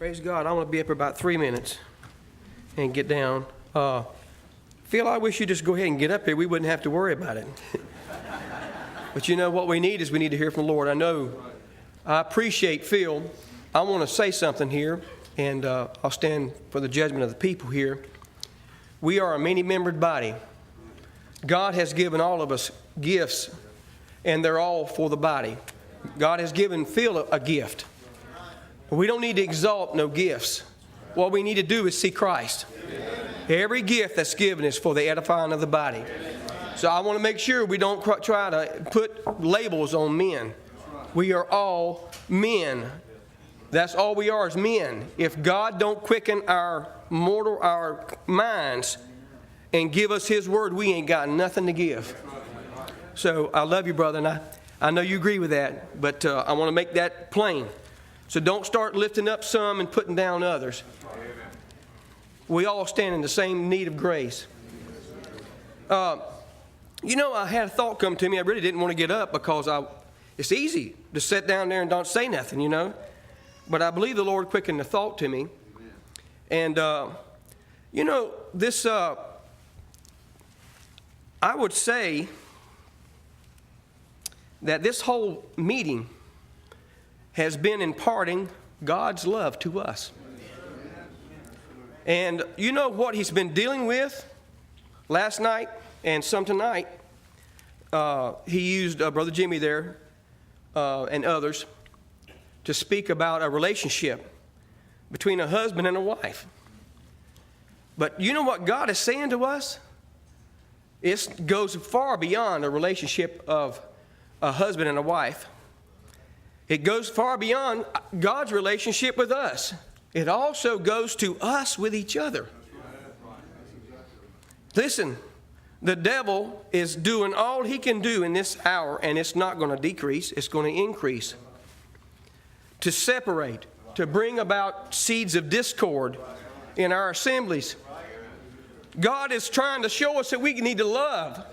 Praise God. I'm going to be up for about 3 minutes and get down. Phil, I wish you'd just go ahead and get up here. We wouldn't have to worry about it. But you know what we need is we need to hear from the Lord. I appreciate Phil. I want to say something here, and I'll stand for the judgment of the people here. We are a many-membered body. God has given all of us gifts, and they're all for the body. God has given Phil a gift. We don't need to exalt no gifts. What we need to do is see Christ. Every gift that's given is for the edifying of the body. So I want to make sure we don't try to put labels on men. We are all men. That's all we are, is men. If God don't quicken our minds and give us His word, we ain't got nothing to give. So I love you, brother, and I know you agree with that, but I want to make that plain. So don't start lifting up some and putting down others. We all stand in the same need of grace. I had a thought come to me. I really didn't want to get up because it's easy to sit down there and don't say nothing, But I believe the Lord quickened the thought to me. And, this, I would say that this whole meeting has been imparting God's love to us. And you know what He's been dealing with last night and some tonight? He used Brother Jimmy there and others to speak about a relationship between a husband and a wife. But you know what God is saying to us? It goes far beyond a relationship of a husband and a wife. It goes far beyond God's relationship with us. It also goes to us with each other. Listen, the devil is doing all he can do in this hour, and it's not going to decrease, it's going to increase. To separate, to bring about seeds of discord in our assemblies. God is trying to show us that we need to love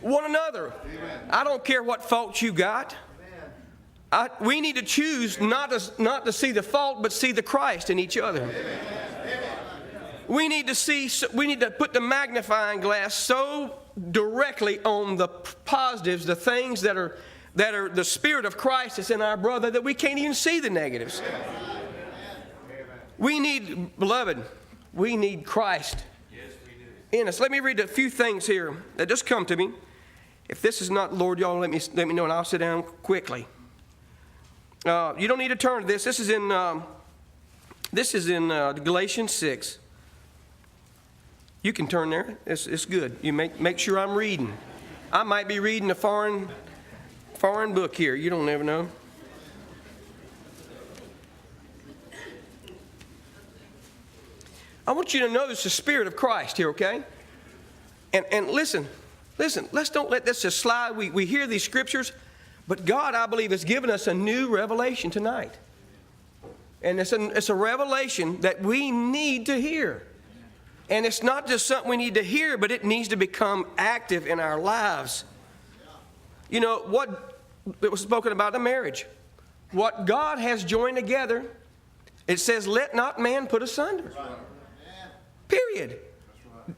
one another. I don't care what faults you got. We need to choose not to see the fault, but see the Christ in each other. We need to put the magnifying glass so directly on the positives, the things that are the Spirit of Christ that's in our brother, that we can't even see the negatives. Beloved, we need Christ in us. Let me read a few things here that just come to me. If this is not, Lord, y'all let me know, and I'll sit down quickly. You don't need to turn to this. This is in Galatians 6. You can turn there. It's good. You make sure I'm reading. I might be reading a foreign book here. You don't never know. I want you to notice the Spirit of Christ here, okay? And listen. Let's don't let this just slide. We hear these scriptures. But God, I believe, has given us a new revelation tonight. And it's a revelation that we need to hear. And it's not just something we need to hear, but it needs to become active in our lives. You know, what it was spoken about in marriage. What God has joined together, it says, let not man put asunder. Period.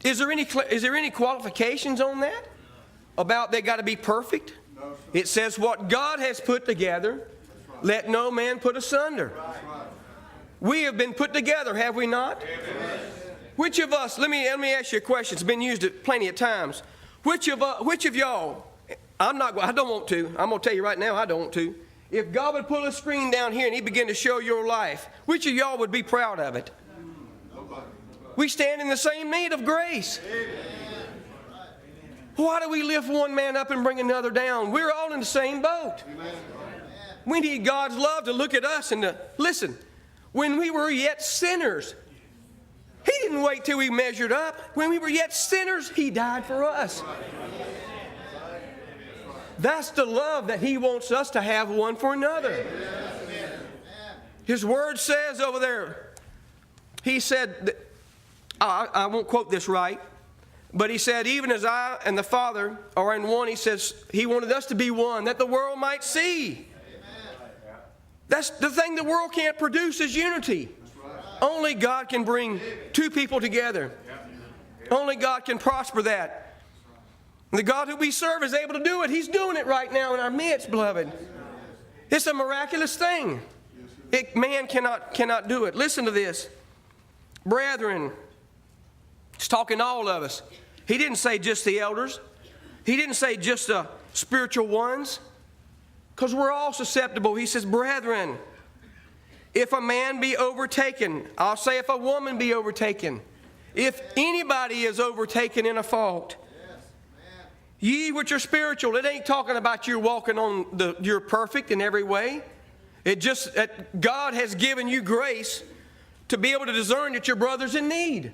Is there any qualifications on that? About they got to be perfect? It says, what God has put together, let no man put asunder. We have been put together, have we not? Which of us, let me ask you a question. It's been used plenty of times. Which of y'all, I don't want to. I'm going to tell you right now, I don't want to. If God would put a screen down here and He began to show your life, which of y'all would be proud of it? We stand in the same need of grace. Why do we lift one man up and bring another down? We're all in the same boat. We need God's love to look at us and to listen. When we were yet sinners, He didn't wait till we measured up. When we were yet sinners, He died for us. That's the love that He wants us to have one for another. His word says over there, He said, I won't quote this right, but He said, even as I and the Father are in one, He says He wanted us to be one, that the world might see That's the thing the world can't produce is unity. Only God can bring two people together. Only God can prosper that. And the God who we serve is able to do it. He's doing it right now in our midst, beloved. It's a miraculous thing. Man cannot do it. Listen to this. Brethren, he's talking to all of us. He didn't say just the elders. He didn't say just the spiritual ones. Because we're all susceptible. He says, brethren, if a man be overtaken, I'll say if a woman be overtaken, if anybody is overtaken in a fault, ye which are spiritual. It ain't talking about you walking on you're perfect in every way. It just that God has given you grace to be able to discern that your brother's in need.